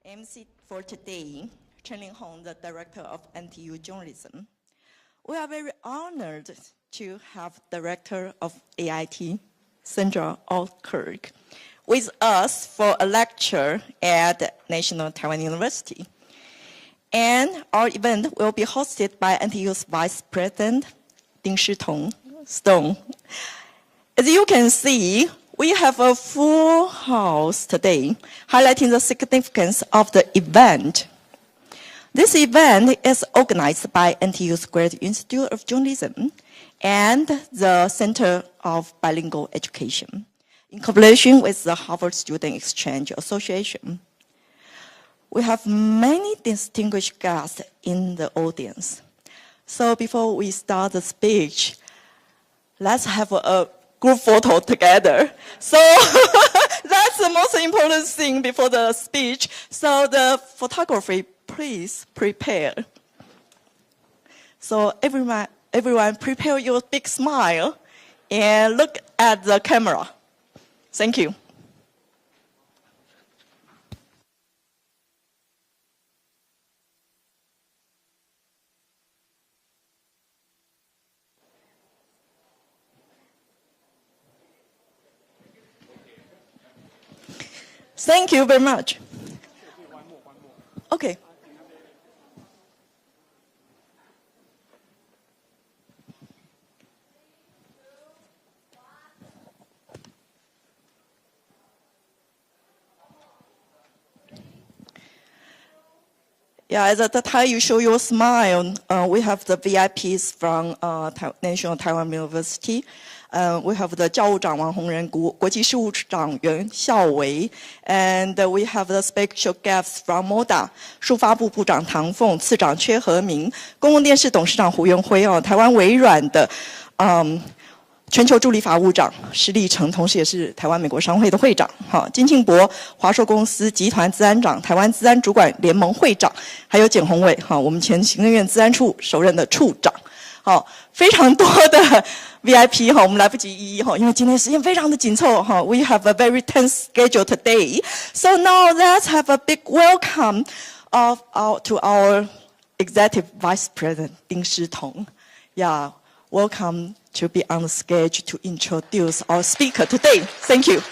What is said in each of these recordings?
MC for today, Chen Linghong, the Director of NTU Journalism. We are very honored to have Director of AIT, Sandra Alkirk, with us for a lecture at National Taiwan University. And our event will be hosted by NTU's Vice President, Ding Shitong Stone. As you can see, we have a full house today, highlighting the significance of the event. This event is organized by NTU's Graduate Institute of Journalism and the Center of Bilingual Education, in collaboration with the Harvard Student Exchange Association. We have many distinguished guests in the audience. So before we start the speech, let's have a group photo together. So that's the most important thing before the speech. So the photography, please prepare. So everyone prepare your big smile and look at the camera. Thank you. Thank you very much. Okay. Yeah, at the time you show your smile, we have the VIPs from National Taiwan University. We have the 教务长王洪仁、国际事务长袁孝维 and we have the special guests from MODA 数发部部长唐凤、次长阙和明、公共电视董事长胡元辉台湾微软的全球助理法务长施立成，同时也是台湾美国商会的会长。金庆博，华硕公司集团资安长、台湾资安主管联盟会长，还有简宏伟，我们前行政院资安处首任的处长。非常多的 VIP 我们来不及一一因为今天时间非常的紧凑We have a very tense schedule today. So now let's have a big welcome to our Executive Vice President Ding Shitong. Yeah, welcome to be on the stage to introduce our speaker today. Thank you.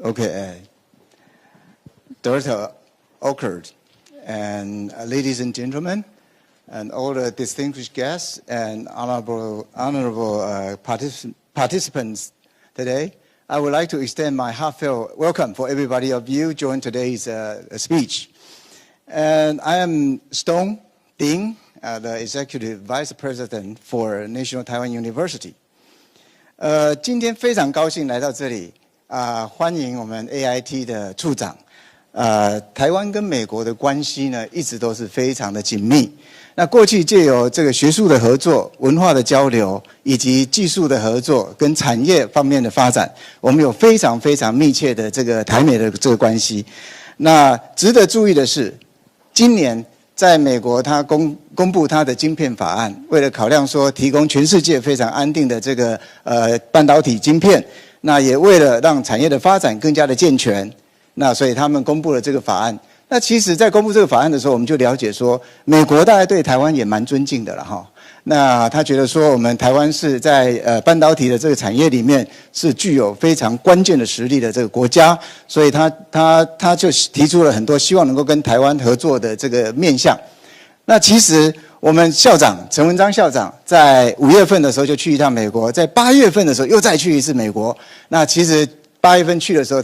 Okay, Director Alkirk, and ladies and gentlemen, and all the distinguished guests and honorable participants today, I would like to extend my heartfelt welcome for everybody of you join today's speech. And I am Stone Ding, the Executive Vice President for National Taiwan University. 今天非常高兴来到这里。欢迎我们 AIT 的处长。台湾跟美国的关系呢，一直都是非常的紧密。那过去借由这个学术的合作、文化的交流，以及技术的合作跟产业方面的发展，我们有非常非常密切的这个台美的这个关系。那值得注意的是，今年在美国，它公布它的晶片法案，为了考量说提供全世界非常安定的这个半导体晶片。那也为了让产业的发展更加的健全，那所以他们公布了这个法案。那其实在公布这个法案的时候，我们就了解说，美国大概对台湾也蛮尊敬的了哈。那他觉得说，我们台湾是在半导体的这个产业里面是具有非常关键的实力的这个国家，所以他就提出了很多希望能够跟台湾合作的这个面向。那其实我们校长陈文章校长在5月份的时候就去一趟美国，在8月份的时候又再去一次美国。那其实8月份去的时候，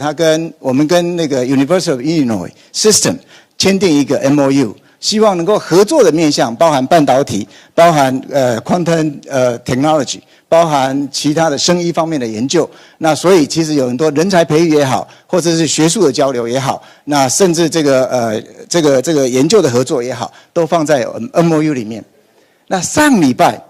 我们跟那个 University of Illinois System 签订一个 MOU， 希望能够合作的面向包含半导体，包含quantum technology， 包含其他的生医方面的研究。那所以其实有很多人才培育也好，或者是学术的交流也好，那甚至这个研究的合作也好，都放在 MOU 里面。那上礼拜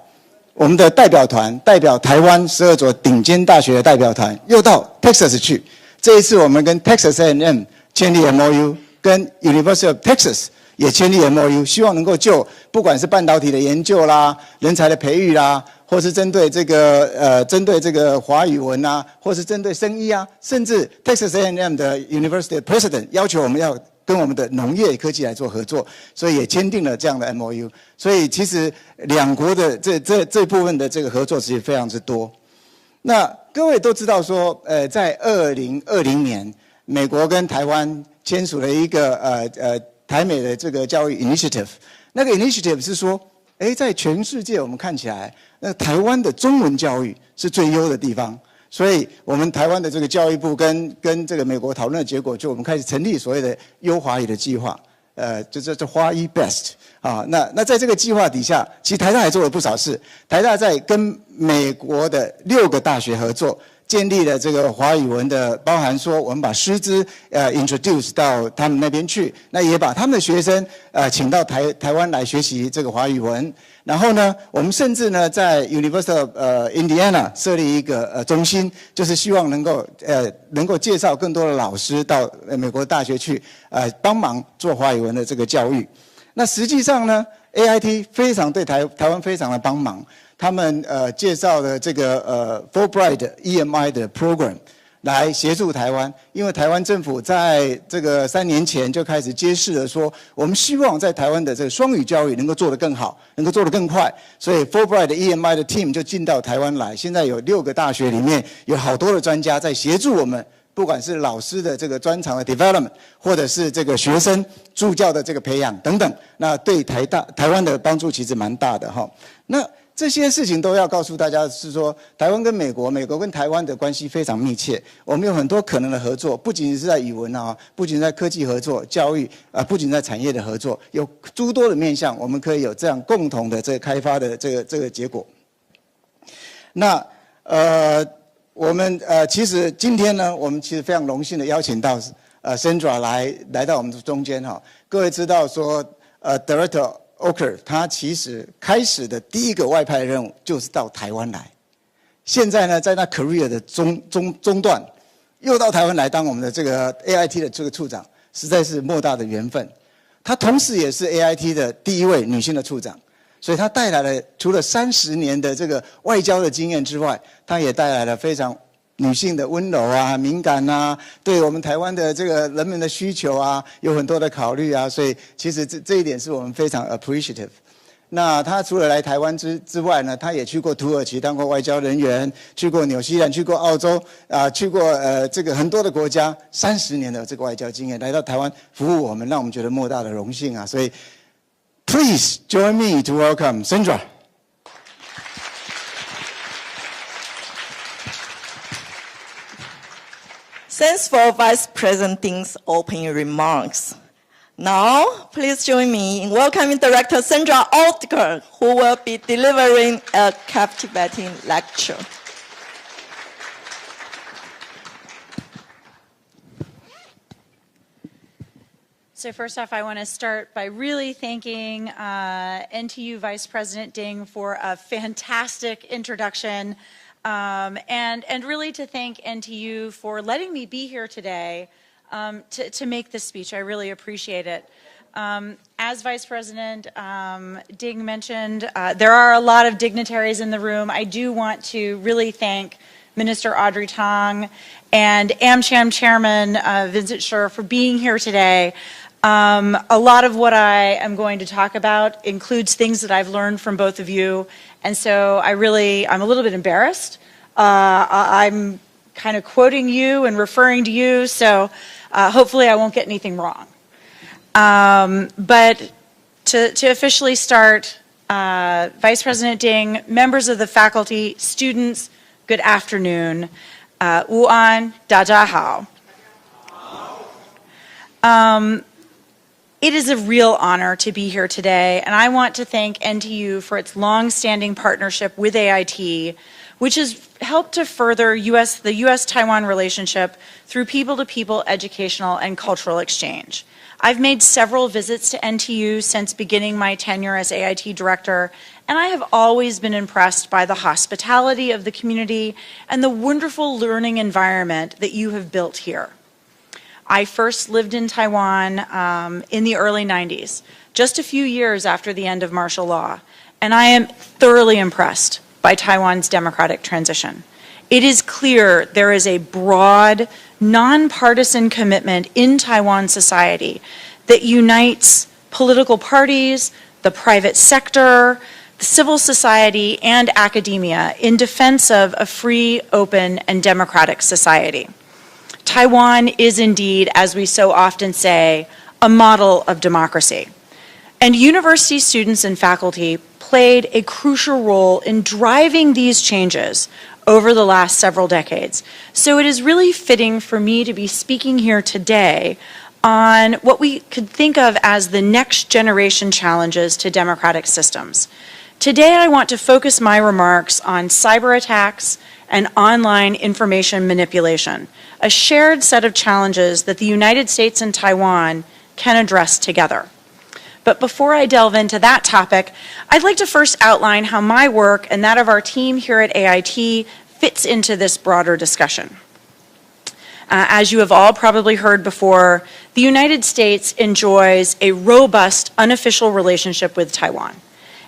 我们的代表团代表台湾12所顶尖大学的代表团又到 Texas 去。这一次我们跟 Texas A&M 签立 MOU， 跟 University of Texas 也签立 MOU， 希望能够就不管是半导体的研究啦、人才的培育啦，或是针对这个华语文啊，或是针对生医啊，甚至 Texas A&M 的 University President 要求我们要跟我们的农业科技来做合作，所以也签订了这样的 MOU。所以其实两国的这部分的这个合作其实非常之多。那各位都知道说，在2020年，美国跟台湾签署了一个台美的这个教育 initiative。那个 initiative 是说，在全世界我们看起来，那台湾的中文教育是最优的地方。所以我们台湾的这个教育部跟这个美国讨论的结果，就我们开始成立所谓的优华语的计划，就是华语 Best 啊。那在这个计划底下，其实台大也做了不少事。台大在跟美国的6个大学合作，建立了这个华语文的，包含说我们把师资introduce 到他们那边去，那也把他们的学生请到台湾来学习这个华语文。然后呢，我们甚至呢在 University of Indiana 设立一个中心，就是希望能够介绍更多的老师到美国大学去帮忙做华语文的这个教育。那实际上呢 ，AIT 非常对台湾非常的帮忙。他们介绍了这个Fulbright EMI 的 program 来协助台湾，因为台湾政府在这个3年前就开始揭示了说，我们希望在台湾的这个双语教育能够做得更好，能够做得更快，所以 Fulbright EMI 的 team 就进到台湾来。现在有6个大学里面有好多的专家在协助我们，不管是老师的这个专长的 development， 或者是这个学生助教的这个培养等等，那对台湾的帮助其实蛮大的哈。那这些事情都要告诉大家是说，台湾跟美国跟台湾的关系非常密切。我们有很多可能的合作，不仅是在语文啊，不仅在科技合作、教育不仅在产业的合作，有诸多的面向，我们可以有这样共同的这个开发的这个结果。那我们其实今天呢，我们其实非常荣幸的邀请到Sandra 来到我们的中间哈。各位知道说Director Oker 他其实开始的第一个外派任务就是到台湾来，现在呢在他 career 的中段，又到台湾来当我们的这个 AIT 的这个处长，实在是莫大的缘分。他同时也是 AIT 的第一位女性的处长，所以他带来了除了30年的这个外交的经验之外，他也带来了非常女性的温柔啊、敏感啊，对我们台湾的这个人们的需求啊，有很多的考虑啊，所以其实这一点是我们非常 appreciative。那他除了来台湾之外呢，他也去过土耳其当过外交人员，去过纽西兰，去过澳洲去过这个很多的国家，30年的这个外交经验，来到台湾服务我们，让我们觉得莫大的荣幸啊。所以 ，please join me to welcome Sandra。Thanks for Vice President Ding's opening remarks. Now, please join me in welcoming Director Sandra Altger, who will be delivering a captivating lecture. So first off, I want to start by really thanking NTU Vice President Ding for a fantastic introduction. And really to thank NTU for letting me be here today to make this speech. I really appreciate it. As Vice President Ding mentioned, there are a lot of dignitaries in the room. I do want to really thank Minister Audrey Tang and AmCham Chairman Vincent Sher for being here today. A lot of what I am going to talk about includes things that I've learned from both of you. And so I'm a little bit embarrassed. I'm kind of quoting you and referring to you, so hopefully I won't get anything wrong. But to officially start, Vice President Ding, members of the faculty, students, good afternoon. Wu An, Da Jia Hao. It is a real honor to be here today, and I want to thank NTU for its long-standing partnership with AIT, which has helped to further the U.S.-Taiwan relationship through people-to-people educational and cultural exchange. I've made several visits to NTU since beginning my tenure as AIT director, and I have always been impressed by the hospitality of the community and the wonderful learning environment that you have built here. I first lived in Taiwan in the early 90s, just a few years after the end of martial law, and I am thoroughly impressed by Taiwan's democratic transition. It is clear there is a broad, nonpartisan commitment in Taiwan society that unites political parties, the private sector, the civil society, and academia in defense of a free, open, and democratic society. Taiwan is indeed, as we so often say, a model of democracy. And university students and faculty played a crucial role in driving these changes over the last several decades. So it is really fitting for me to be speaking here today on what we could think of as the next generation challenges to democratic systems. Today I want to focus my remarks on cyber attacks and online information manipulation, a shared set of challenges that the United States and Taiwan can address together. But before I delve into that topic, I'd like to first outline how my work and that of our team here at AIT fits into this broader discussion. As you have all probably heard before, the United States enjoys a robust, unofficial relationship with Taiwan.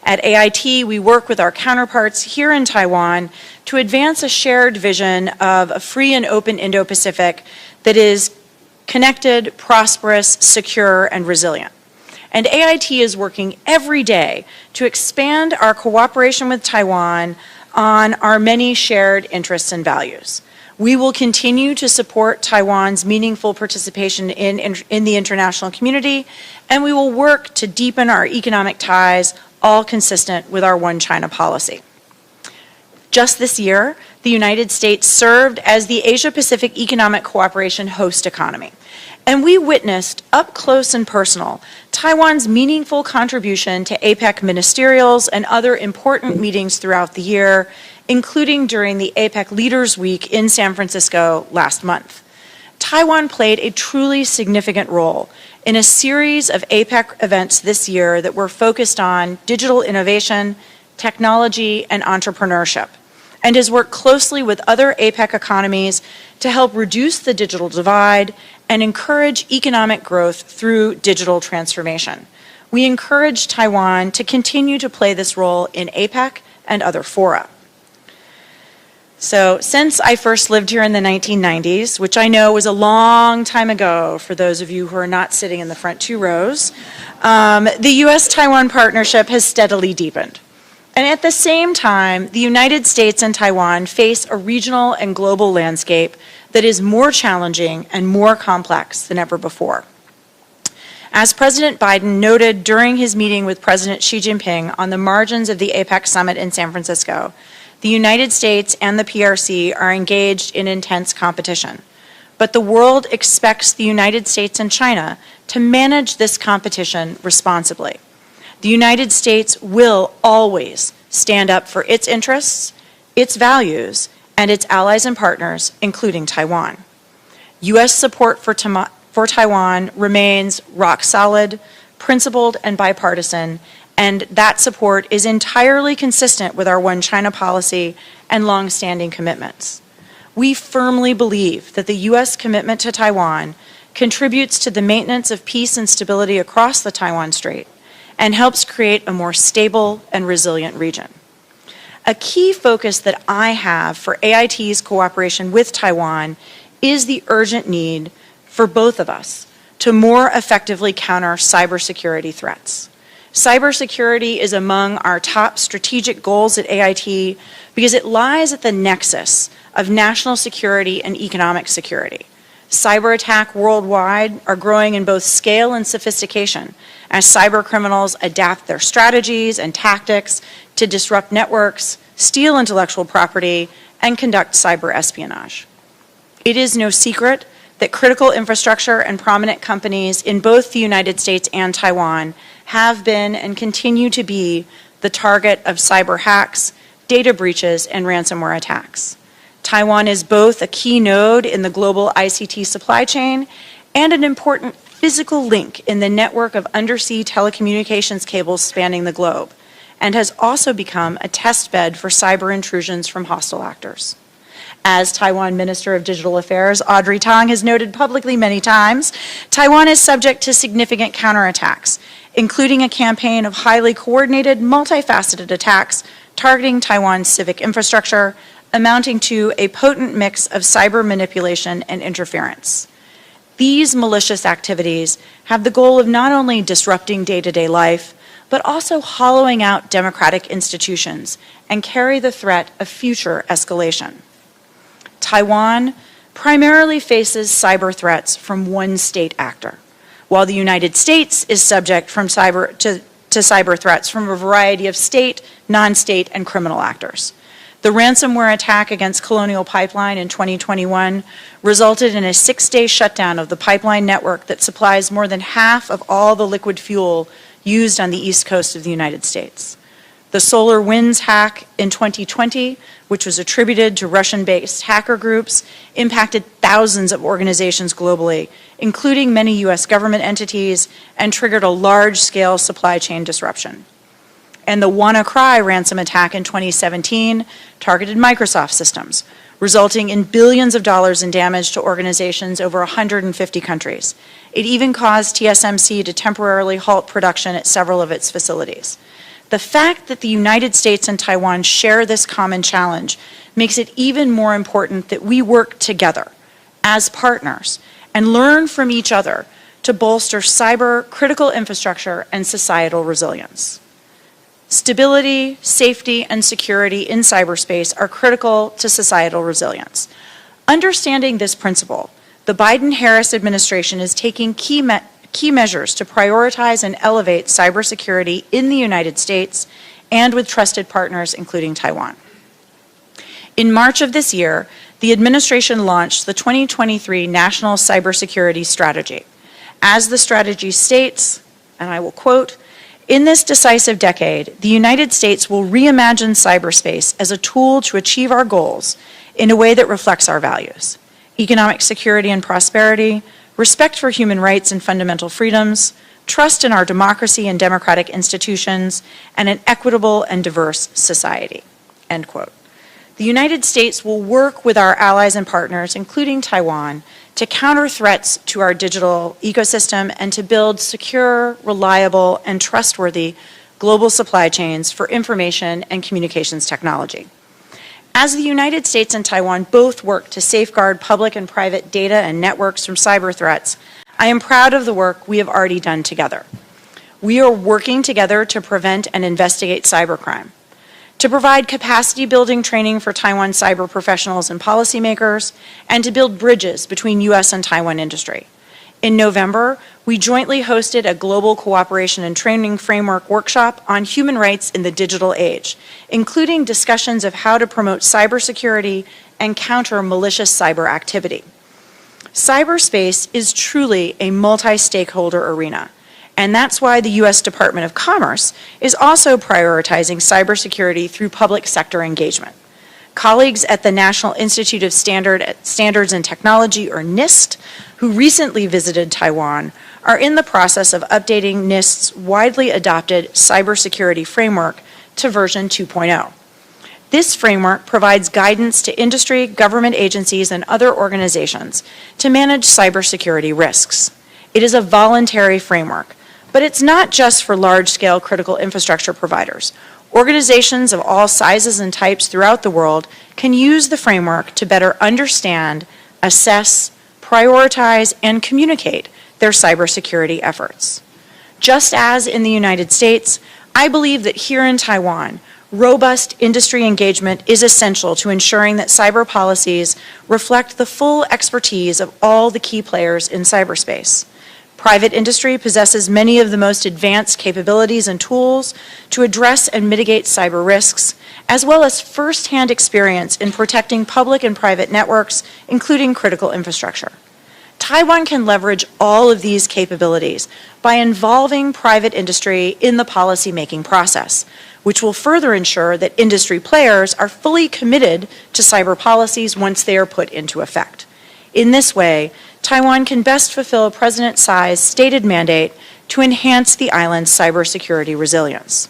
At AIT, we work with our counterparts here in Taiwan to advance a shared vision of a free and open Indo-Pacific that is connected, prosperous, secure, and resilient. And AIT is working every day to expand our cooperation with Taiwan on our many shared interests and values. We will continue to support Taiwan's meaningful participation in the international community, and we will work to deepen our economic ties, all consistent with our One China policy. Just this year, the United States served as the Asia-Pacific Economic Cooperation host economy. And we witnessed up close and personal Taiwan's meaningful contribution to APEC ministerials and other important meetings throughout the year, including during the APEC Leaders Week in San Francisco last month. Taiwan played a truly significant role in a series of APEC events this year that were focused on digital innovation, technology, and entrepreneurship, and has worked closely with other APEC economies to help reduce the digital divide and encourage economic growth through digital transformation. We encourage Taiwan to continue to play this role in APEC and other fora. So since I first lived here in the 1990s, which I know was a long time ago for those of you who are not sitting in the front two rows, the U.S.-Taiwan partnership has steadily deepened. And at the same time, the United States and Taiwan face a regional and global landscape that is more challenging and more complex than ever before. As President Biden noted during his meeting with President Xi Jinping on the margins of the APEC summit in San Francisco, the United States and the PRC are engaged in intense competition. But the world expects the United States and China to manage this competition responsibly. The United States will always stand up for its interests, its values, and its allies and partners, including Taiwan. U.S. support for Taiwan remains rock solid, principled, and bipartisan, and that support is entirely consistent with our One China policy and long-standing commitments. We firmly believe that the U.S. commitment to Taiwan contributes to the maintenance of peace and stability across the Taiwan Strait and helps create a more stable and resilient region. A key focus that I have for AIT's cooperation with Taiwan is the urgent need for both of us to more effectively counter cybersecurity threats. Cybersecurity is among our top strategic goals at AIT because it lies at the nexus of national security and economic security. Cyber attacks worldwide are growing in both scale and sophistication as cyber criminals adapt their strategies and tactics to disrupt networks, steal intellectual property, and conduct cyber espionage. It is no secret that critical infrastructure and prominent companies in both the United States and Taiwan have been and continue to be the target of cyber hacks, data breaches, and ransomware attacks. Taiwan is both a key node in the global ICT supply chain and an important physical link in the network of undersea telecommunications cables spanning the globe, and has also become a test bed for cyber intrusions from hostile actors. As Taiwan Minister of Digital Affairs Audrey Tang has noted publicly many times, Taiwan is subject to significant counterattacks, including a campaign of highly coordinated, multifaceted attacks targeting Taiwan's civic infrastructure, amounting to a potent mix of cyber manipulation and interference. These malicious activities have the goal of not only disrupting day-to-day life, but also hollowing out democratic institutions and carry the threat of future escalation. Taiwan primarily faces cyber threats from one state actor, while the United States is subject to cyber threats from a variety of state, non-state, and criminal actors. The ransomware attack against Colonial Pipeline in 2021 resulted in a 6-day shutdown of the pipeline network that supplies more than half of all the liquid fuel used on the east coast of the United States. The SolarWinds hack in 2020, which was attributed to Russian-based hacker groups, impacted thousands of organizations globally, including many U.S. government entities, and triggered a large-scale supply chain disruption. And the WannaCry ransom attack in 2017 targeted Microsoft systems, resulting in billions of dollars in damage to organizations over 150 countries. It even caused TSMC to temporarily halt production at several of its facilities. The fact that the United States and Taiwan share this common challenge makes it even more important that we work together as partners and learn from each other to bolster cyber critical infrastructure and societal resilience. Stability, safety, and security in cyberspace are critical to societal resilience. Understanding this principle, the Biden-Harris administration is taking key measures to prioritize and elevate cybersecurity in the United States and with trusted partners, including Taiwan. In March of this year, the administration launched the 2023 National Cybersecurity Strategy. As the strategy states, and I will quote, "In this decisive decade, the United States will reimagine cyberspace as a tool to achieve our goals in a way that reflects our values: economic security and prosperity, respect for human rights and fundamental freedoms, trust in our democracy and democratic institutions, and an equitable and diverse society." End quote. The United States will work with our allies and partners, including Taiwan, to counter threats to our digital ecosystem and to build secure, reliable, and trustworthy global supply chains for information and communications technology. As the United States and Taiwan both work to safeguard public and private data and networks from cyber threats, I am proud of the work we have already done together. We are working together to prevent and investigate cybercrime, to provide capacity building training for Taiwan cyber professionals and policymakers, and to build bridges between U.S. and Taiwan industry. In November, we jointly hosted a global cooperation and training framework workshop on human rights in the digital age, including discussions of how to promote cybersecurity and counter malicious cyber activity. Cyberspace is truly a multi-stakeholder arena, and that's why the U.S. Department of Commerce is also prioritizing cybersecurity through public sector engagement. Colleagues at the National Institute of Standards and Technology, or NIST, who recently visited Taiwan, are in the process of updating NIST's widely adopted cybersecurity framework to version 2.0. This framework provides guidance to industry, government agencies, and other organizations to manage cybersecurity risks. It is a voluntary framework, but it's not just for large-scale critical infrastructure providers. Organizations of all sizes and types throughout the world can use the framework to better understand, assess, prioritize, and communicate their cybersecurity efforts. Just as in the United States, I believe that here in Taiwan, robust industry engagement is essential to ensuring that cyber policies reflect the full expertise of all the key players in cyberspace. Private industry possesses many of the most advanced capabilities and tools to address and mitigate cyber risks, as well as first-hand experience in protecting public and private networks, including critical infrastructure. Taiwan can leverage all of these capabilities by involving private industry in the policy-making process, which will further ensure that industry players are fully committed to cyber policies once they are put into effect. In this way, Taiwan can best fulfill President Tsai's stated mandate to enhance the island's cybersecurity resilience.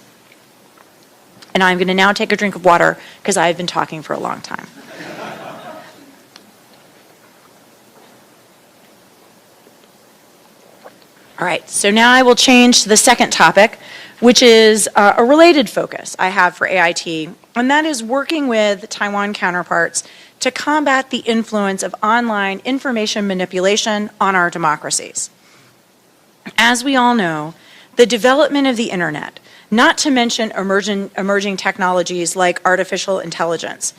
And I'm going to now take a drink of water because I've been talking for a long time. All right, so now I will change to the second topic, which is a related focus I have for AIT, and that is working with Taiwan counterparts to combat the influence of online information manipulation on our democracies. As we all know, the development of the internet, not to mention emerging technologies like artificial intelligence,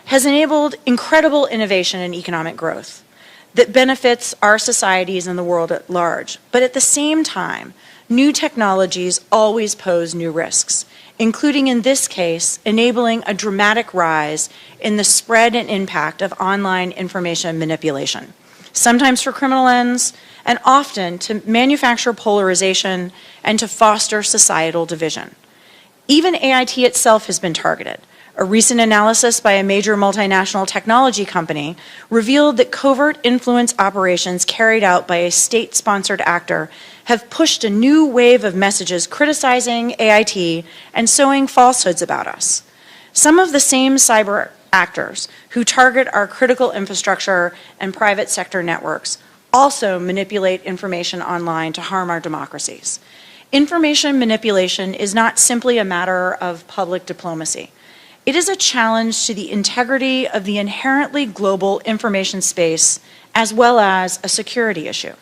has enabled incredible innovation and economic growth that benefits our societies and the world at large. But at the same time, new technologies always pose new risks, including in this case, enabling a dramatic rise in the spread and impact of online information manipulation, sometimes for criminal ends, and often to manufacture polarization and to foster societal division. Even AIT itself has been targeted. A recent analysis by a major multinational technology company revealed that covert influence operations carried out by a state-sponsored actor have pushed a new wave of messages criticizing AIT and sowing falsehoods about us. Some of the same cyber actors who target our critical infrastructure and private sector networks also manipulate information online to harm our democracies. Information manipulation is not simply a matter of public diplomacy. It is a challenge to the integrity of the inherently global information space, as well as a security issue.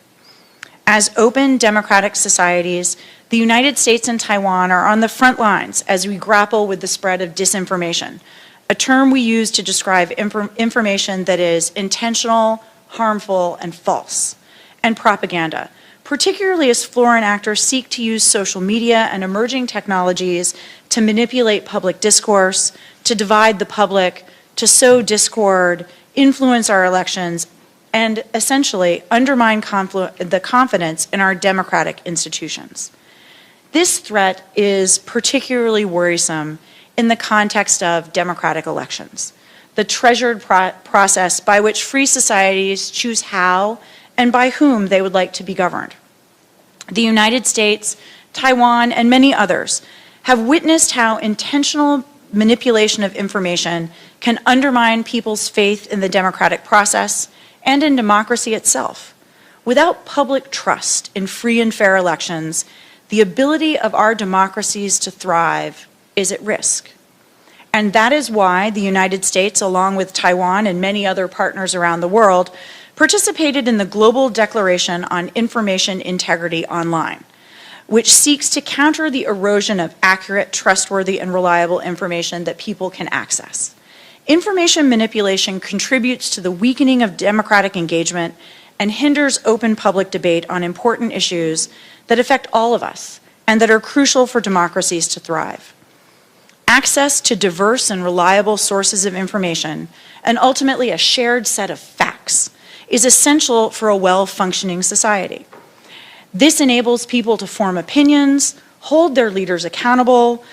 As open democratic societies, the United States and Taiwan are on the front lines as we grapple with the spread of disinformation, a term we use to describe information that is intentional, harmful, and false, and propaganda, particularly as foreign actors seek to use social media and emerging technologies to manipulate public discourse, to divide the public, to sow discord, influence our elections, and essentially undermine the confidence in our democratic institutions. This threat is particularly worrisome in the context of democratic elections, the treasured process by which free societies choose how and by whom they would like to be governed. The United States, Taiwan, and many others have witnessed how intentional manipulation of information can undermine people's faith in the democratic process and in democracy itself. Without public trust in free and fair elections, the ability of our democracies to thrive is at risk. And that is why the United States, along with Taiwan and many other partners around the world, participated in the Global Declaration on Information Integrity Online, which seeks to counter the erosion of accurate, trustworthy, and reliable information that people can access. Information manipulation contributes to the weakening of democratic engagement and hinders open public debate on important issues that affect all of us and that are crucial for democracies to thrive. Access to diverse and reliable sources of information, and ultimately a shared set of facts, is essential for a well-functioning society. This enables people to form opinions, hold their leaders accountable,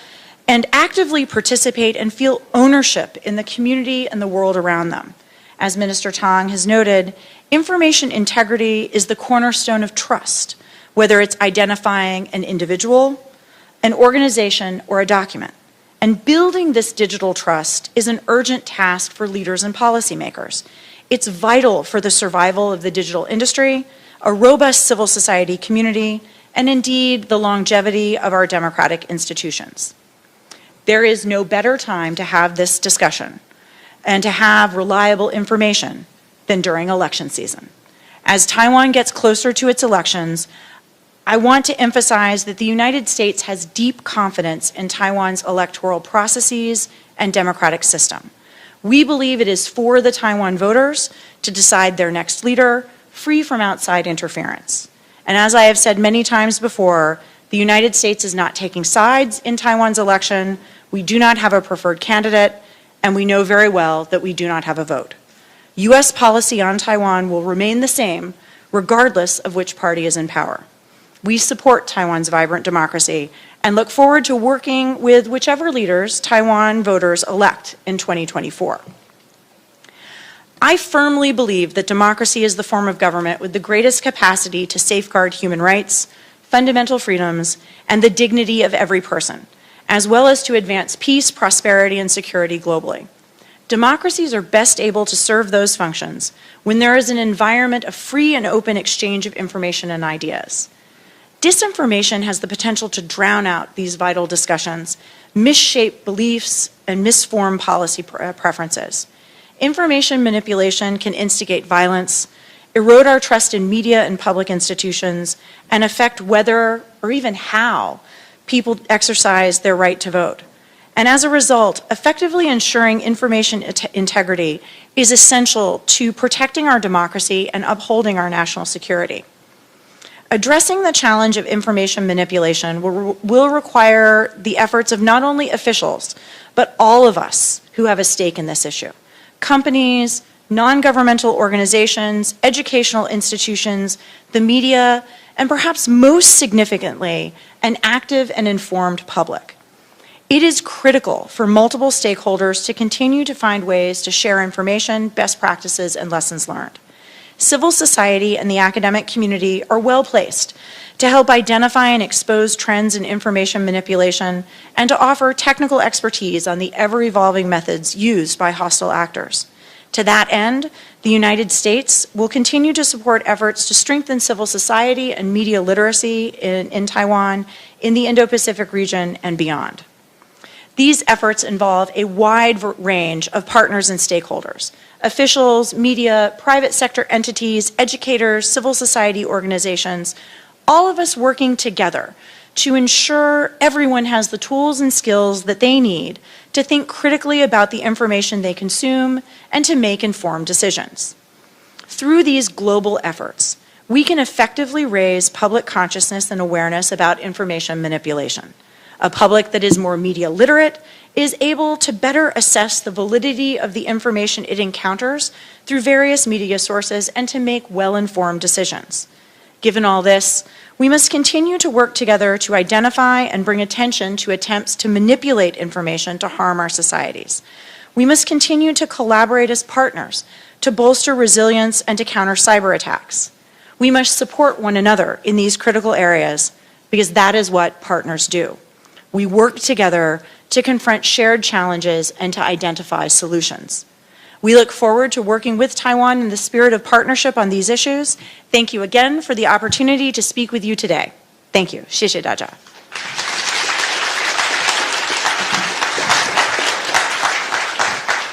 and actively participate and feel ownership in the community and the world around them. As Minister Tang has noted, information integrity is the cornerstone of trust, whether it's identifying an individual, an organization, or a document. And building this digital trust is an urgent task for leaders and policymakers. It's vital for the survival of the digital industry, a robust civil society community, and indeed the longevity of our democratic institutions. There is no better time to have this discussion and to have reliable information than during election season. As Taiwan gets closer to its elections, I want to emphasize that the United States has deep confidence in Taiwan's electoral processes and democratic system. We believe it is for the Taiwan voters to decide their next leader, free from outside interference. And as I have said many times before, the United States is not taking sides in Taiwan's election. We do not have a preferred candidate, and we know very well that we do not have a vote. U.S. policy on Taiwan will remain the same, regardless of which party is in power. We support Taiwan's vibrant democracy and look forward to working with whichever leaders Taiwan voters elect in 2024. I firmly believe that democracy is the form of government with the greatest capacity to safeguard human rights, fundamental freedoms, and the dignity of every person, as well as to advance peace, prosperity, and security globally. Democracies are best able to serve those functions when there is an environment of free and open exchange of information and ideas. Disinformation has the potential to drown out these vital discussions, misshape beliefs, and misform policy preferences. Information manipulation can instigate violence, erode our trust in media and public institutions, and affect whether or even how people exercise their right to vote. And as a result, effectively ensuring information integrity is essential to protecting our democracy and upholding our national security. Addressing the challenge of information manipulation will require the efforts of not only officials, but all of us who have a stake in this issue. Companies, non-governmental organizations, educational institutions, the media, and perhaps most significantly, an active and informed public. It is critical for multiple stakeholders to continue to find ways to share information, best practices, and lessons learned. Civil society and the academic community are well placed to help identify and expose trends in information manipulation and to offer technical expertise on the ever-evolving methods used by hostile actors. To that end, the United States will continue to support efforts to strengthen civil society and media literacy in Taiwan, in the Indo-Pacific region, and beyond. These efforts involve a wide range of partners and stakeholders: officials, media, private sector entities, educators, civil society organizations, all of us working together to ensure everyone has the tools and skills that they need to think critically about the information they consume and to make informed decisions. Through these global efforts, we can effectively raise public consciousness and awareness about information manipulation. A public that is more media literate is able to better assess the validity of the information it encounters through various media sources and to make well-informed decisions. Given all this, we must continue to work together to identify and bring attention to attempts to manipulate information to harm our societies. We must continue to collaborate as partners to bolster resilience and to counter cyber attacks. We must support one another in these critical areas because that is what partners do. We work together to confront shared challenges and to identify solutions. We look forward to working with Taiwan in the spirit of partnership on these issues. Thank you again for the opportunity to speak with you today. Thank you. 谢谢大家.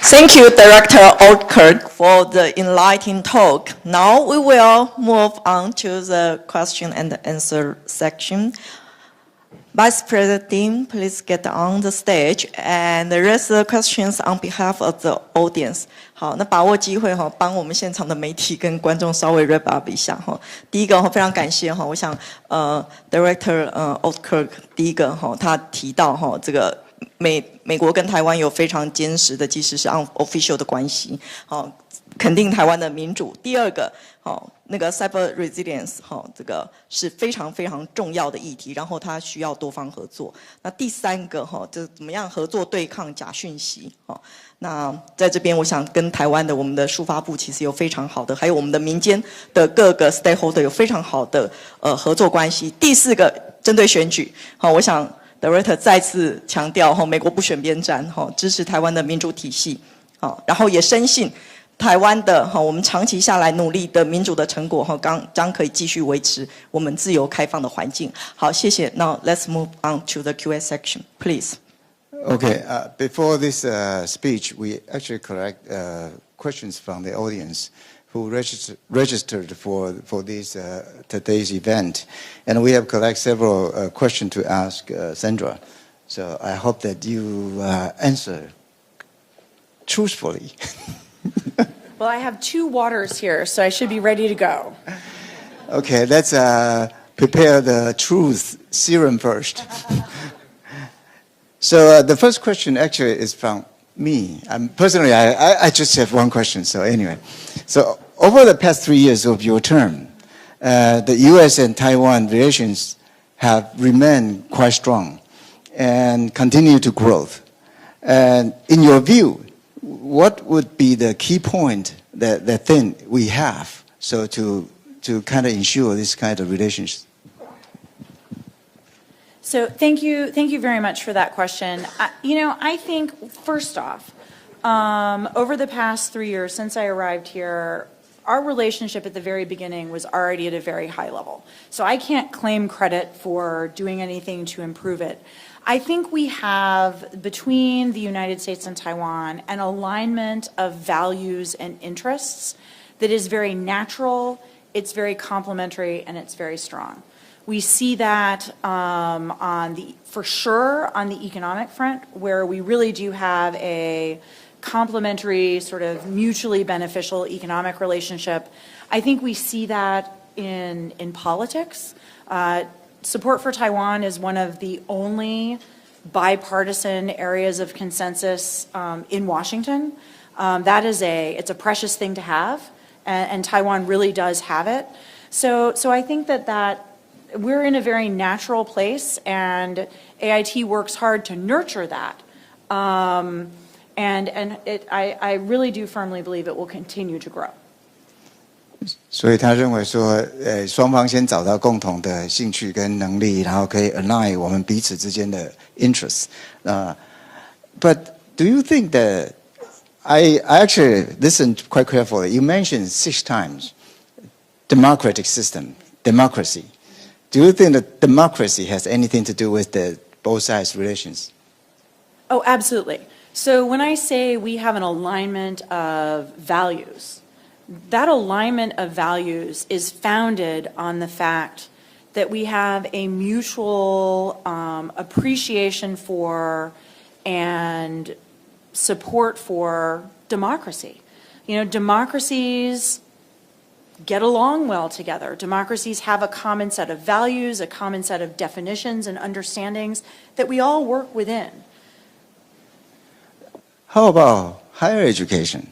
Thank you, Director Oldkirk, for the enlightening talk. Now we will move on to the question and answer section. Vice President Ding, please get on the stage and raise the questions on behalf of the audience. 好，那把握机会哈，帮我们现场的媒体跟观众稍微 wrap up 一下哈。第一个非常感谢哈，我想Director Oldkirk 第一个哈，他提到哈这个美国跟台湾有非常坚实的，即使是 unofficial 的关系，好，肯定台湾的民主。第二个，好，那个 cyber resilience， 好，这个是非常非常重要的议题，然后它需要多方合作。那第三个，哈，就是怎么样合作对抗假讯息，好。那在这边，我想跟台湾的我们的数发部其实有非常好的，还有我们的民间的各个 stakeholder 有非常好的合作关系。第四个，针对选举，好，我想 Director 再次强调，哈，美国不选边站，哈，支持台湾的民主体系，好，然后也深信台湾的哈，我们长期下来努力的民主的成果，哈，将可以继续维持我们自由开放的环境。好，谢谢。Now let's move on to the Q&A section, please. Okay, before this speech, we actually collect questions from the audience who registered for this today's event, and we have collected several questions to ask Sandra. So I hope that you answer truthfully. Well, I have 2 waters here, so I should be ready to go. Okay, let's prepare the truth serum first. So the first question actually is from me. Personally, I just have one question. So anyway, so over the past 3 years of your term, the U.S. and Taiwan relations have remained quite strong and continue to grow. And in your view, what would be the key point that thing we have so to kind of ensure this kind of relations? So thank you very much for that question. I think first off, over the past 3 years since I arrived here, our relationship at the very beginning was already at a very high level. So I can't claim credit for doing anything to improve it. I think we have, between the United States and Taiwan, an alignment of values and interests that is very natural, it's very complementary, and it's very strong. We see that for sure on the economic front, where we really do have a complementary, sort of mutually beneficial economic relationship. I think we see that in politics. Support for Taiwan is one of the only bipartisan areas of consensus in Washington. It's a precious thing to have, and Taiwan really does have it. So I think that we're in a very natural place, and AIT works hard to nurture that. I really do firmly believe it will continue to grow. 所以他认为说，双方先找到共同的兴趣跟能力，然后可以 align 我们彼此之间的 interests. But do you think that I actually listened quite carefully. You mentioned 6 times democratic system, democracy. Do you think that democracy has anything to do with the both sides relations? Oh, absolutely. So when I say we have an alignment of values, that alignment of values is founded on the fact that we have a mutual appreciation for and support for democracy. Democracies get along well together. Democracies have a common set of values, a common set of definitions and understandings that we all work within. How about higher education?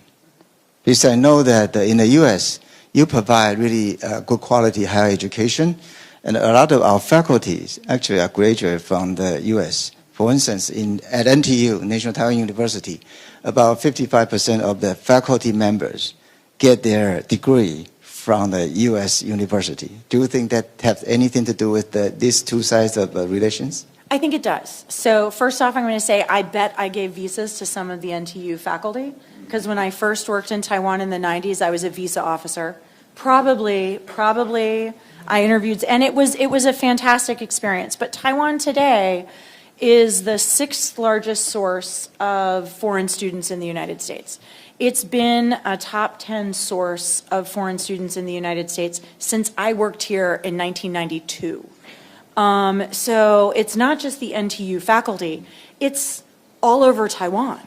Because I know that in the U.S., you provide really good quality higher education, and a lot of our faculties actually are graduated from the U.S. For instance, at NTU, National Taiwan University, about 55% of the faculty members get their degree from the U.S. university. Do you think that has anything to do with these two sides of relations? I think it does. So first off, I'm going to say I bet I gave visas to some of the NTU faculty, because when I first worked in Taiwan in the 90s, I was a visa officer. Probably I interviewed, and it was a fantastic experience. But Taiwan today is the 6th largest source of foreign students in the United States. It's been a top 10 source of foreign students in the United States since I worked here in 1992. So it's not just the NTU faculty, it's all over Taiwan.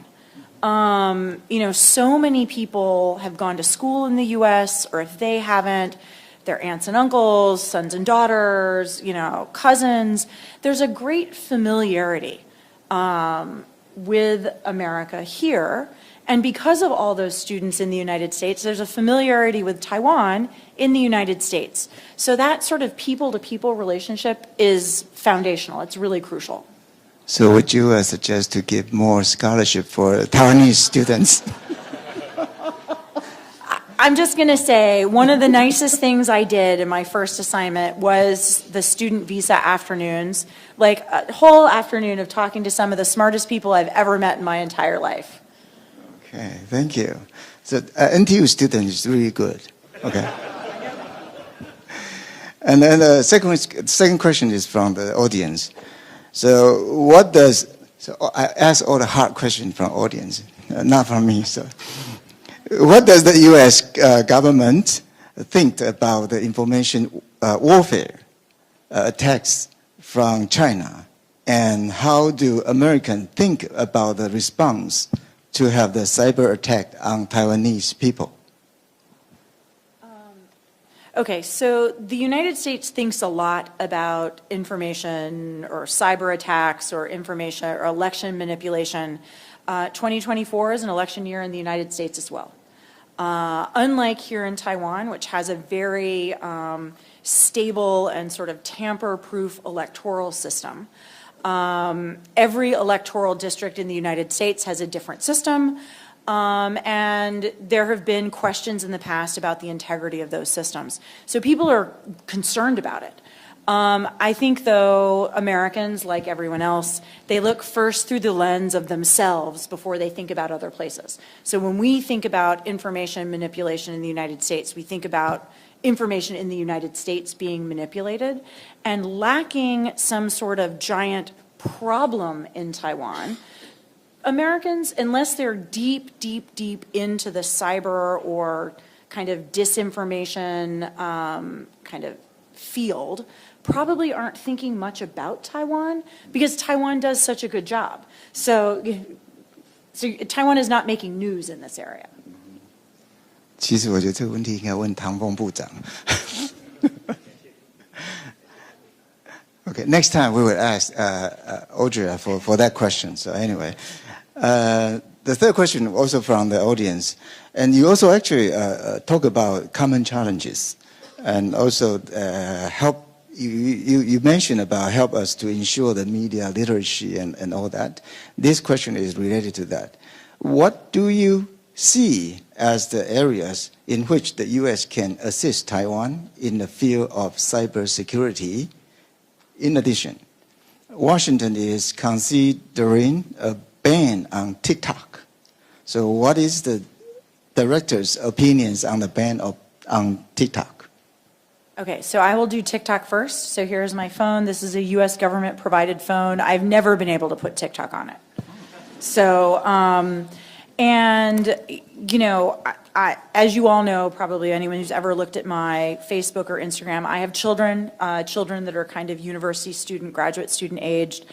So many people have gone to school in the U.S., or if they haven't, their aunts and uncles, sons and daughters, cousins. There's a great familiarity with America here. And because of all those students in the United States, there's a familiarity with Taiwan in the United States. So that sort of people-to-people relationship is foundational. It's really crucial. So would you suggest to give more scholarship for Taiwanese students? I'm just going to say one of the nicest things I did in my first assignment was the student visa afternoons, like a whole afternoon of talking to some of the smartest people I've ever met in my entire life. Okay, thank you. So NTU student is really good. Okay. And then the second question is from the audience. So I ask all the hard questions from audience, not from me. So what does the U.S. government think about the information warfare attacks from China? And how do Americans think about the response to have the cyber attack on Taiwanese people? Okay, so the United States thinks a lot about information or cyber attacks or information or election manipulation. 2024 is an election year in the United States as well. Unlike here in Taiwan, which has a very stable and sort of tamper-proof electoral system, every electoral district in the United States has a different system, and there have been questions in the past about the integrity of those systems. So people are concerned about it. I think, though, Americans, like everyone else, they look first through the lens of themselves before they think about other places. So when we think about information manipulation in the United States, we think about information in the United States being manipulated, and lacking some sort of giant problem in Taiwan. Americans, unless they're deep, deep, deep into the cyber or kind of disinformation kind of field, probably aren't thinking much about Taiwan because Taiwan does such a good job. So Taiwan is not making news in this area. 其实我觉得这个问题应该问唐凤部长。Okay, next time we will ask Audrey for that question. So anyway, the third question also from the audience, and you also actually talk about common challenges, and also help. You mentioned about help us to ensure the media literacy and all that. This question is related to that. What do you see as the areas in which the U.S. can assist Taiwan in the field of cybersecurity? In addition, Washington is considering a ban on TikTok. So what is the director's opinions on the ban on TikTok? Okay, so I will do TikTok first. So here's my phone. This is a U.S. government provided phone. I've never been able to put TikTok on it. So, and, you know, as you all know, probably anyone who's ever looked at my Facebook or Instagram, I have children that are kind of university student, graduate student aged.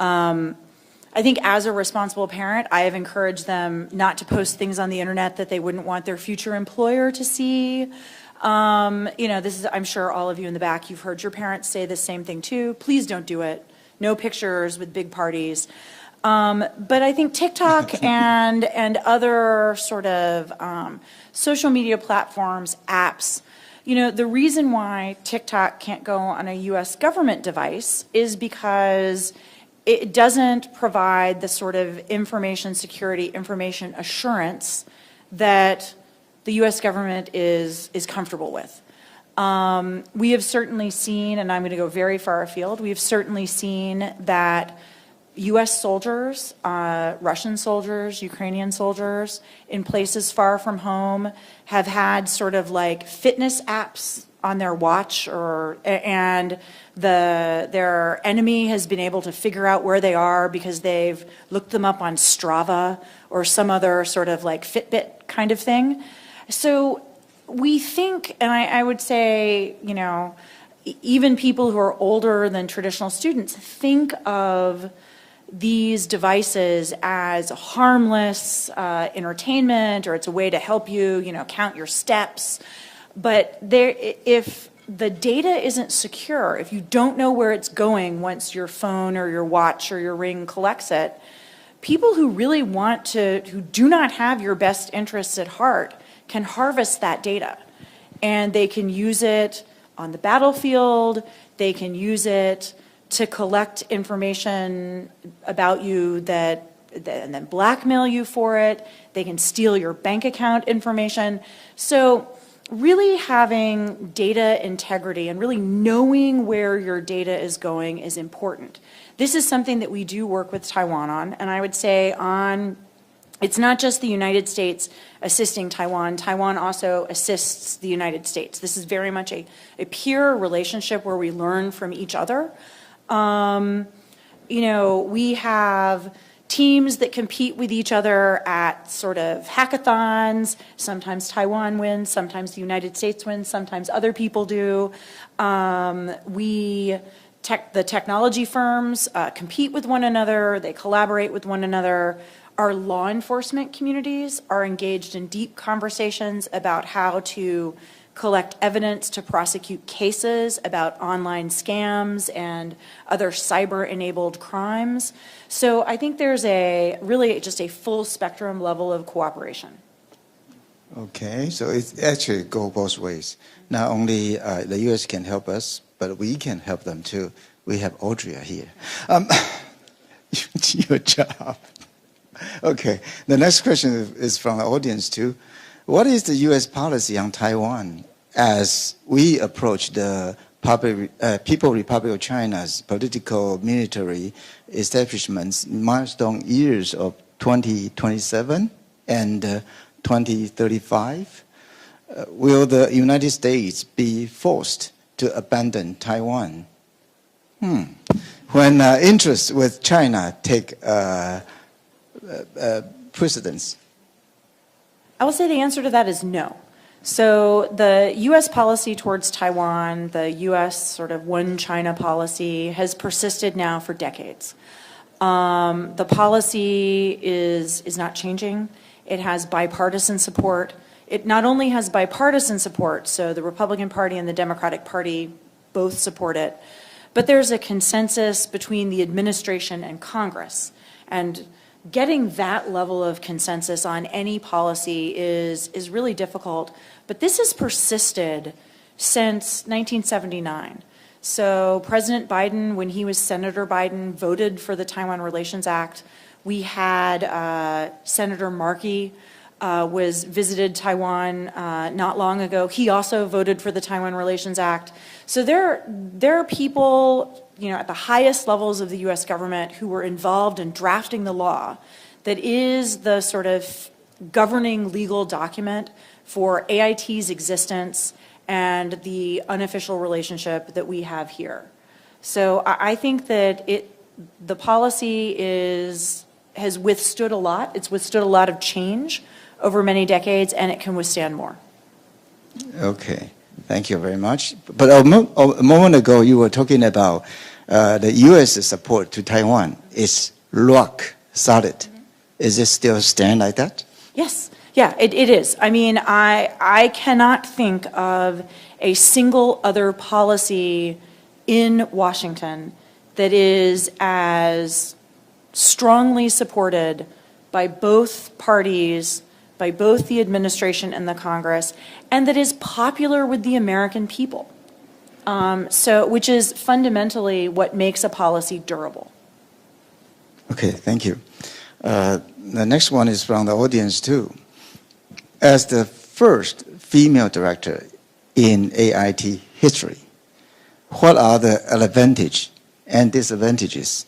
I think as a responsible parent, I have encouraged them not to post things on the internet that they wouldn't want their future employer to see. You know, this is, I'm sure all of you in the back, you've heard your parents say the same thing too. Please don't do it. No pictures with big parties. But I think TikTok and other sort of social media platforms, apps, you know, the reason why TikTok can't go on a U.S. government device is because it doesn't provide the sort of information security, information assurance that the U.S. government is comfortable with. We have certainly seen, and I'm going to go very far afield, we have certainly seen that U.S. soldiers, Russian soldiers, Ukrainian soldiers in places far from home have had sort of like fitness apps on their watch, and their enemy has been able to figure out where they are because they've looked them up on Strava or some other sort of like Fitbit kind of thing. So we think, and I would say, you know, even people who are older than traditional students think of these devices as harmless entertainment, or it's a way to help you, you know, count your steps. But if the data isn't secure, if you don't know where it's going once your phone or your watch or your ring collects it, people who really who do not have your best interests at heart can harvest that data. And they can use it on the battlefield, they can use it to collect information about you and then blackmail you for it. They can steal your bank account information. So really having data integrity and really knowing where your data is going is important. This is something that we do work with Taiwan on, and I would say it's not just the United States assisting Taiwan. Taiwan also assists the United States. This is very much a peer relationship where we learn from each other. You know, we have teams that compete with each other at sort of hackathons. Sometimes Taiwan wins, sometimes the United States wins, sometimes other people do. The technology firms compete with one another, they collaborate with one another. Our law enforcement communities are engaged in deep conversations about how to collect evidence to prosecute cases about online scams and other cyber-enabled crimes. So I think there's really just a full spectrum level of cooperation. Okay, so it actually go both ways. Not only the U.S. can help us, but we can help them too. We have Audrey here. Your job. Okay, the next question is from the audience too. What is the U.S. policy on Taiwan as we approach the People Republic of China's political military establishment's milestone years of 2027 and 2035? Will the United States be forced to abandon Taiwan? When interests with China take precedence? I will say the answer to that is no. So the U.S. policy towards Taiwan, the U.S. sort of one China policy, has persisted now for decades. The policy is not changing. It has bipartisan support. It not only has bipartisan support, so the Republican Party and the Democratic Party both support it, but there's a consensus between the administration and Congress. And getting that level of consensus on any policy is really difficult. But this has persisted since 1979. So President Biden, when he was Senator Biden, voted for the Taiwan Relations Act. We had Senator Markey visited Taiwan not long ago. He also voted for the Taiwan Relations Act. So there are people, at the highest levels of the U.S. government who were involved in drafting the law that is the sort of governing legal document for AIT's existence and the unofficial relationship that we have here. So I think that the policy has withstood a lot. It's withstood a lot of change over many decades, and it can withstand more. Okay, thank you very much. But a moment ago, you were talking about the U.S. support to Taiwan is rock solid. Mm-hmm. Is it still stand like that? Yes. Yeah, it is. I mean, I cannot think of a single other policy in Washington that is as strongly supported by both parties, by both the administration and the Congress, and that is popular with the American people. Which is fundamentally what makes a policy durable. Okay, thank you. The next one is from the audience too. As the first female director in AIT history, what are the advantages and disadvantages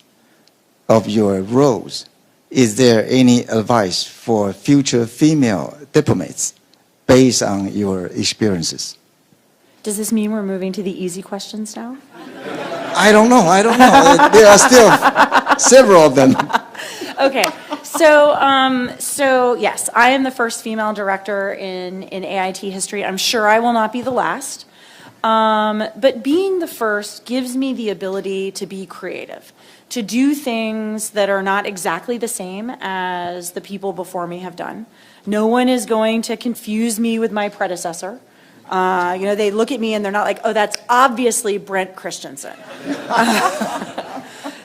of your roles? Is there any advice for future female diplomats based on your experiences? Does this mean we're moving to the easy questions now? I don't know. There are still several of them. Okay, so yes, I am the first female director in AIT history. I'm sure I will not be the last. But being the first gives me the ability to be creative, to do things that are not exactly the same as the people before me have done. No one is going to confuse me with my predecessor. They look at me and they're not like, oh, that's obviously Brent Christensen.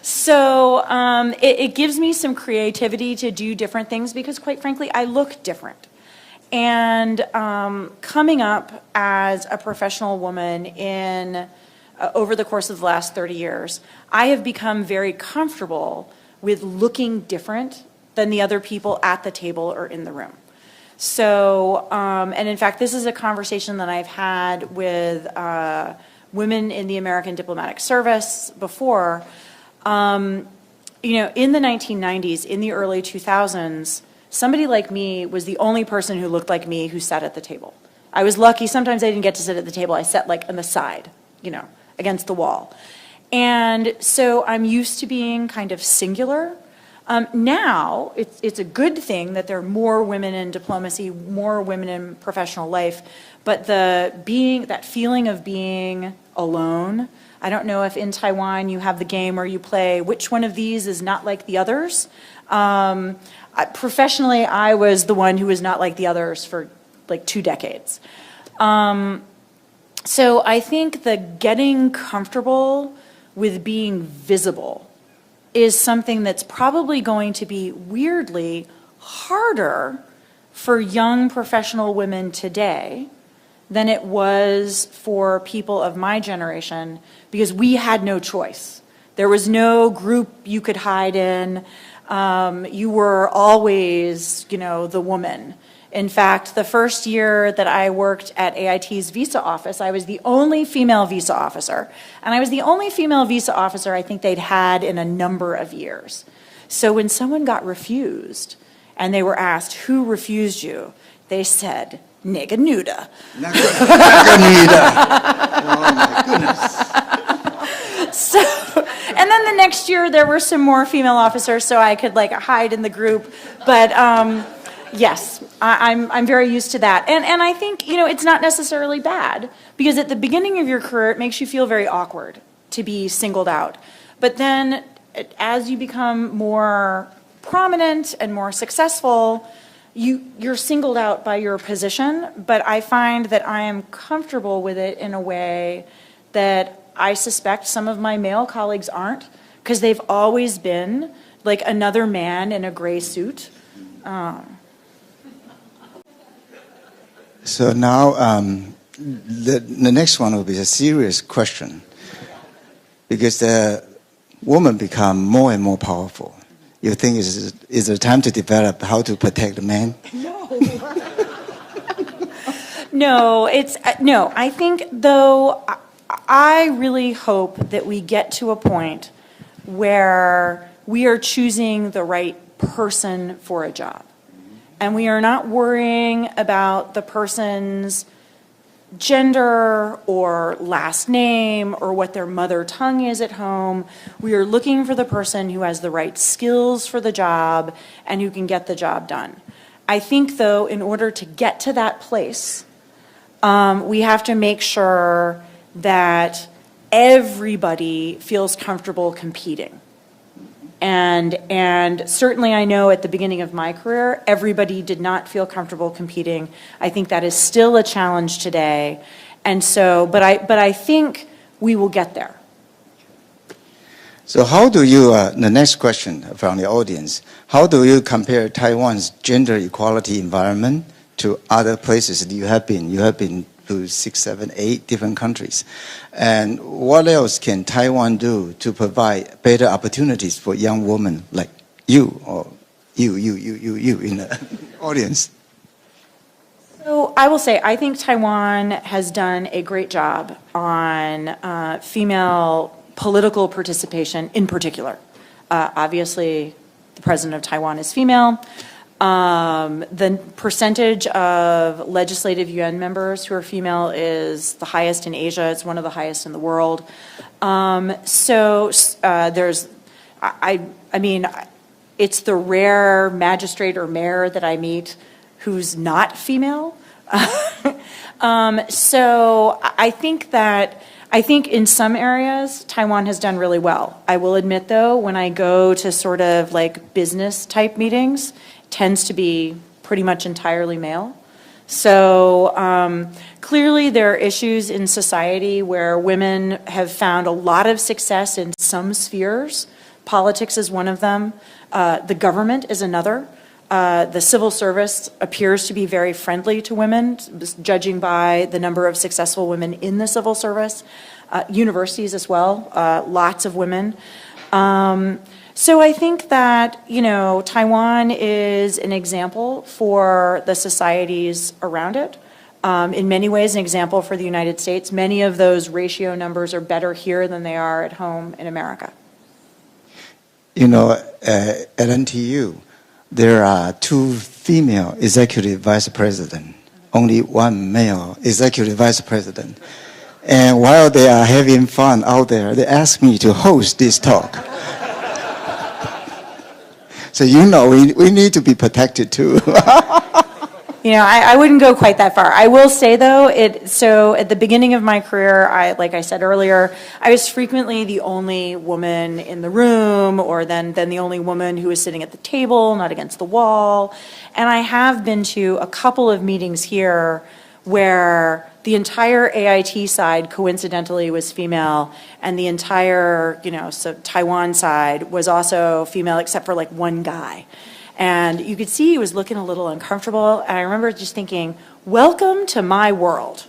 So it gives me some creativity to do different things because, quite frankly, I look different. And coming up as a professional woman over the course of the last 30 years, I have become very comfortable with looking different than the other people at the table or in the room. So, and in fact, this is a conversation that I've had with women in the American Diplomatic Service before. In the 1990s, in the early 2000s, somebody like me was the only person who looked like me who sat at the table. I was lucky. Sometimes I didn't get to sit at the table. I sat like on the side, against the wall. And so I'm used to being kind of singular. Now, it's a good thing that there are more women in diplomacy, more women in professional life, but that feeling of being alone, I don't know if in Taiwan you have the game where you play which one of these is not like the others. Professionally, I was the one who was not like the others for like 2 decades. So I think the getting comfortable with being visible is something that's probably going to be weirdly harder for young professional women today than it was for people of my generation, because we had no choice. There was no group you could hide in. You were always, the woman. In fact, the first year that I worked at AIT's visa office, I was the only female visa officer. And I was the only female visa officer I think they'd had in a number of years. So when someone got refused, and they were asked, who refused you? They said, nigga nuda. Nigga nuda. Oh my goodness. So, and then the next year there were some more female officers, so I could hide in the group. But yes, I'm very used to that. And I think, it's not necessarily bad, because at the beginning of your career, it makes you feel very awkward to be singled out. But then as you become more prominent and more successful, you're singled out by your position, but I find that I am comfortable with it in a way that I suspect some of my male colleagues aren't, because they've always been like another man in a gray suit. So now the next one will be a serious question, because the women become more and more powerful. You think is it time to develop how to protect the man? No. No, I think, though, I really hope that we get to a point where we are choosing the right person for a job. And we are not worrying about the person's gender or last name or what their mother tongue is at home. We are looking for the person who has the right skills for the job and who can get the job done. I think, though, in order to get to that place, we have to make sure that everybody feels comfortable competing. And certainly I know at the beginning of my career, everybody did not feel comfortable competing. I think that is still a challenge today. And so, but I think we will get there. So how do you, the next question from the audience, how do you compare Taiwan's gender equality environment to other places that you have been? You have been to 6, 7, 8 different countries. And what else can Taiwan do to provide better opportunities for young women like you, or you in the audience? So I will say, I think Taiwan has done a great job on female political participation in particular. Obviously, the president of Taiwan is female. The percentage of legislative UN members who are female is the highest in Asia. It's one of the highest in the world. There's, I mean, it's the rare magistrate or mayor that I meet who's not female. So I think in some areas, Taiwan has done really well. I will admit, though, when I go to sort of like business type meetings, tends to be pretty much entirely male. So clearly there are issues in society where women have found a lot of success in some spheres. Politics is one of them. The government is another. The civil service appears to be very friendly to women, judging by the number of successful women in the civil service. Universities as well, lots of women. So I think that, Taiwan is an example for the societies around it. In many ways, an example for the United States. Many of those ratio numbers are better here than they are at home in America. At NTU, there are 2 female executive vice presidents, only 1 male executive vice president. And while they are having fun out there, they asked me to host this talk. So we need to be protected too. I wouldn't go quite that far. I will say, though, so at the beginning of my career, like I said earlier, I was frequently the only woman in the room, or then the only woman who was sitting at the table, not against the wall. And I have been to a couple of meetings here where the entire AIT side coincidentally was female, and the entire, so Taiwan side was also female except for like 1 guy. And you could see he was looking a little uncomfortable. And I remember just thinking, welcome to my world.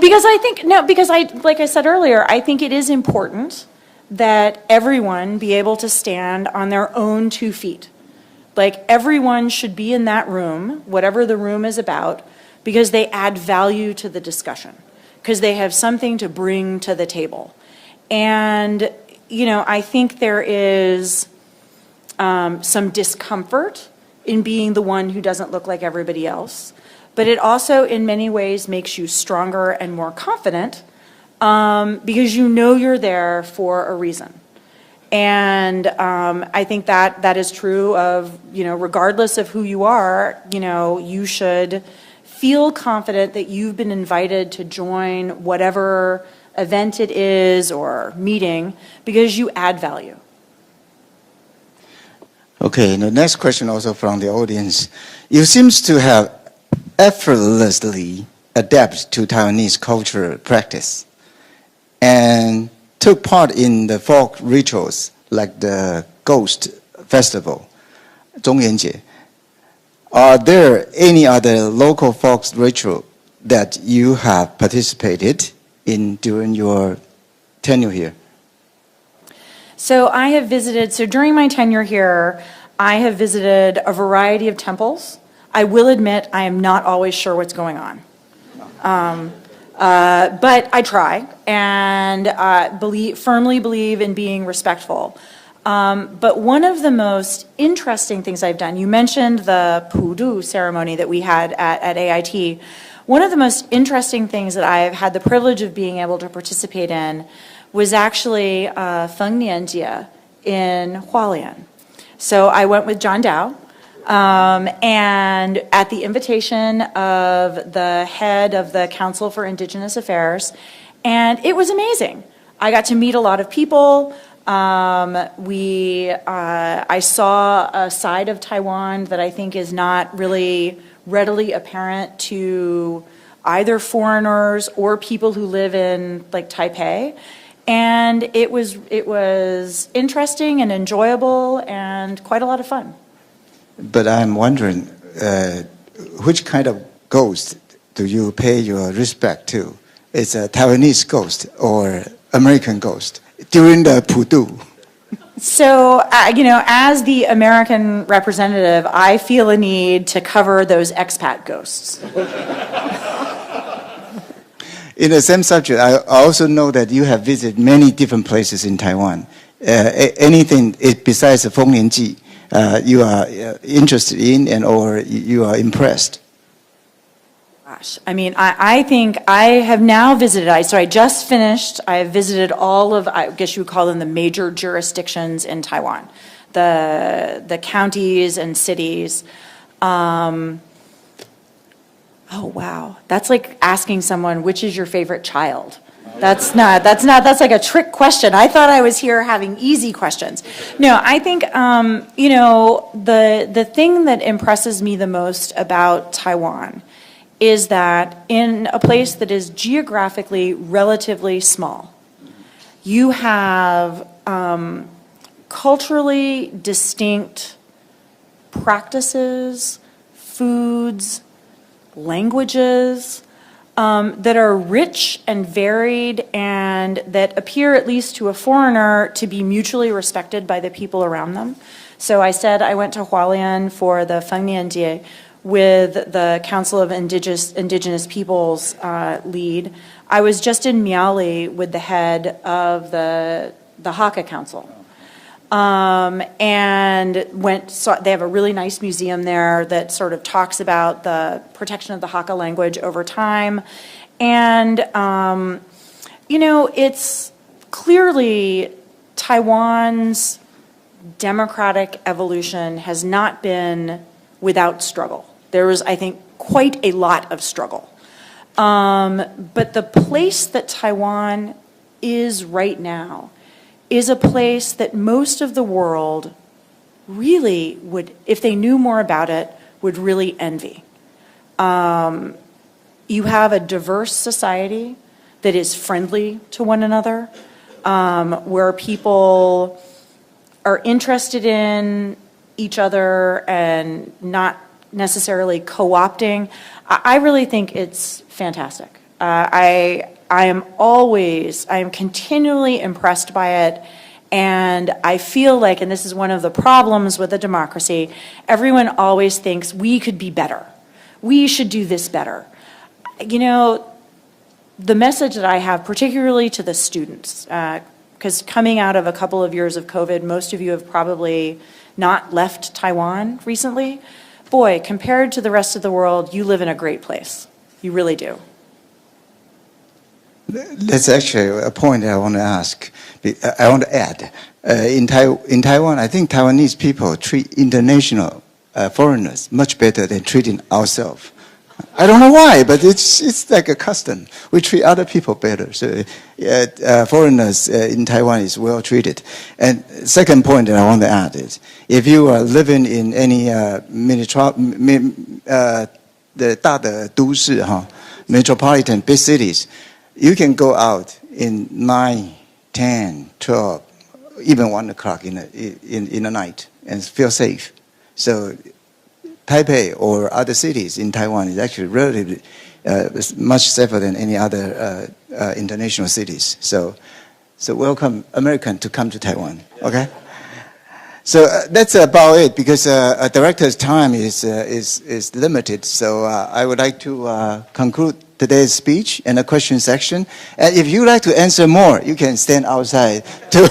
Because like I said earlier, I think it is important that everyone be able to stand on their own 2 feet. Like everyone should be in that room, whatever the room is about, because they add value to the discussion, because they have something to bring to the table. And, I think there is some discomfort in being the one who doesn't look like everybody else. But it also, in many ways, makes you stronger and more confident because you're there for a reason. And I think that is true of, regardless of who you are, you should feel confident that you've been invited to join whatever event it is or meeting because you add value. Okay, the next question also from the audience. You seem to have effortlessly adapted to Taiwanese cultural practice and took part in the folk rituals like the Ghost Festival, 中元节. Are there any other local folk ritual that you have participated in during your tenure here? So during my tenure here, I have visited a variety of temples. I will admit I am not always sure what's going on. But I try and firmly believe in being respectful. But one of the most interesting things I've done, you mentioned the Pudu ceremony that we had at AIT. One of the most interesting things that I've had the privilege of being able to participate in was actually Feng Nianjie in Hualien. So I went with John Dow. And at the invitation of the head of the Council for Indigenous Affairs, and it was amazing. I got to meet a lot of people. I saw a side of Taiwan that I think is not really readily apparent to either foreigners or people who live in like Taipei. And it was interesting and enjoyable and quite a lot of fun. But I'm wondering, which kind of ghost do you pay your respect to? Is a Taiwanese ghost or American ghost during the Pudu? So, as the American representative, I feel a need to cover those expat ghosts. In the same subject, I also know that you have visited many different places in Taiwan. Anything besides the Feng Nianjie you are interested in or you are impressed? Gosh, I think I have now visited, so I just finished, I have visited all of, I guess you would call them the major jurisdictions in Taiwan, the counties and cities. Oh, wow. That's like asking someone, which is your favorite child? That's like a trick question. I thought I was here having easy questions. No, I think, the thing that impresses me the most about Taiwan is that in a place that is geographically relatively small, you have culturally distinct practices, foods, languages, that are rich and varied and that appear, at least to a foreigner, to be mutually respected by the people around them. So I said I went to Hualien for the Feng Nianjie with the Council of Indigenous Peoples lead. I was just in Miaoli with the head of the Hakka Council. And they have a really nice museum there that sort of talks about the protection of the Hakka language over time. And, it's clearly Taiwan's democratic evolution has not been without struggle. There was, I think, quite a lot of struggle. But the place that Taiwan is right now is a place that most of the world really would, if they knew more about it, would really envy. You have a diverse society that is friendly to one another, where people are interested in each other and not necessarily co-opting. I really think it's fantastic. I am continually impressed by it, and I feel like, and this is one of the problems with a democracy, everyone always thinks we could be better. We should do this better. You know, the message that I have, particularly to the students, because coming out of a couple of years of COVID, most of you have probably not left Taiwan recently. Boy, compared to the rest of the world, you live in a great place. You really do. That's actually a point I want to ask. I want to add. In Taiwan, I think Taiwanese people treat international foreigners much better than treating ourselves. I don't know why, but it's like a custom. We treat other people better. So foreigners in Taiwan is well treated. And second point that I want to add is, if you are living in any the 大的都市, metropolitan big cities, you can go out in 9, 10, 12, even 1 o'clock in the night and feel safe. So Taipei or other cities in Taiwan is actually relatively much safer than any other international cities. So welcome American to come to Taiwan. Okay. So that's about it, because a director's time is limited. So I would like to conclude today's speech and the question section. And if you like to answer more, you can stand outside too.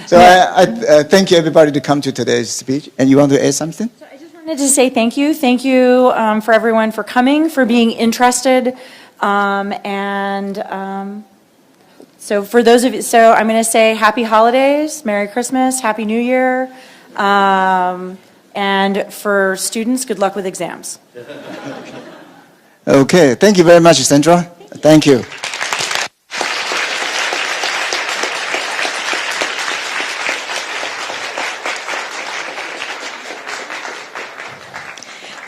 So I thank you everybody to come to today's speech. And you want to add something? So I just wanted to say thank you. Thank you for everyone for coming, for being interested. So for those of you, so I'm going to say happy holidays, Merry Christmas, Happy New Year. And for students, good luck with exams. Okay, thank you very much, Sandra. Thank you.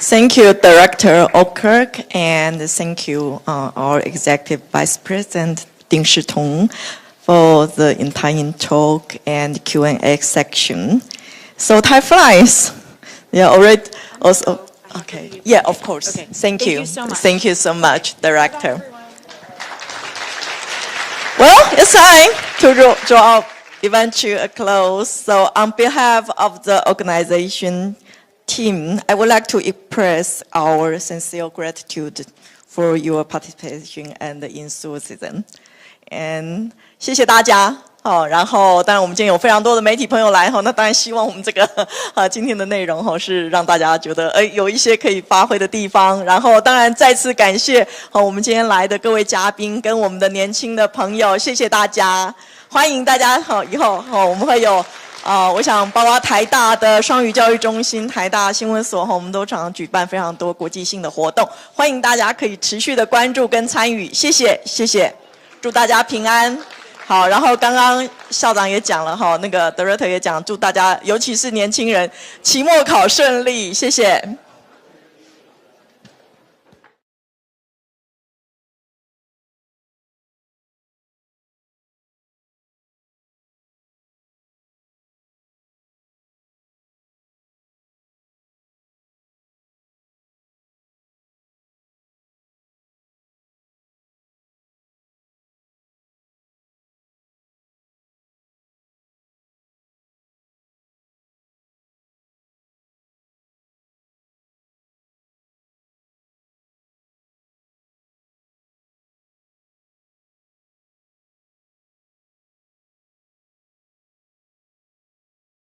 Thank you, Director O'Kirk, and thank you, our Executive Vice President Ding Shitong, for the entire talk and Q&A section. So time flies. Yeah, already also. Okay. Yeah, of course. Okay. Thank you. So much. Thank you so much, Director. Well, it's time to draw our event to a close. So on behalf of the organization team, I would like to express our sincere gratitude for your participation and enthusiasm. And 谢谢大家。然后当然我们今天有非常多的媒体朋友来，那当然希望我们这个今天的内容是让大家觉得有一些可以发挥的地方。然后当然再次感谢我们今天来的各位嘉宾跟我们的年轻的朋友，谢谢大家，欢迎大家以后我们会有我想包括台大的双语教育中心、台大新闻所，我们都常常举办非常多国际性的活动，欢迎大家可以持续的关注跟参与，谢谢，谢谢，祝大家平安。好，然后刚刚校长也讲了那个 Director 也讲，祝大家尤其是年轻人期末考顺利，谢谢。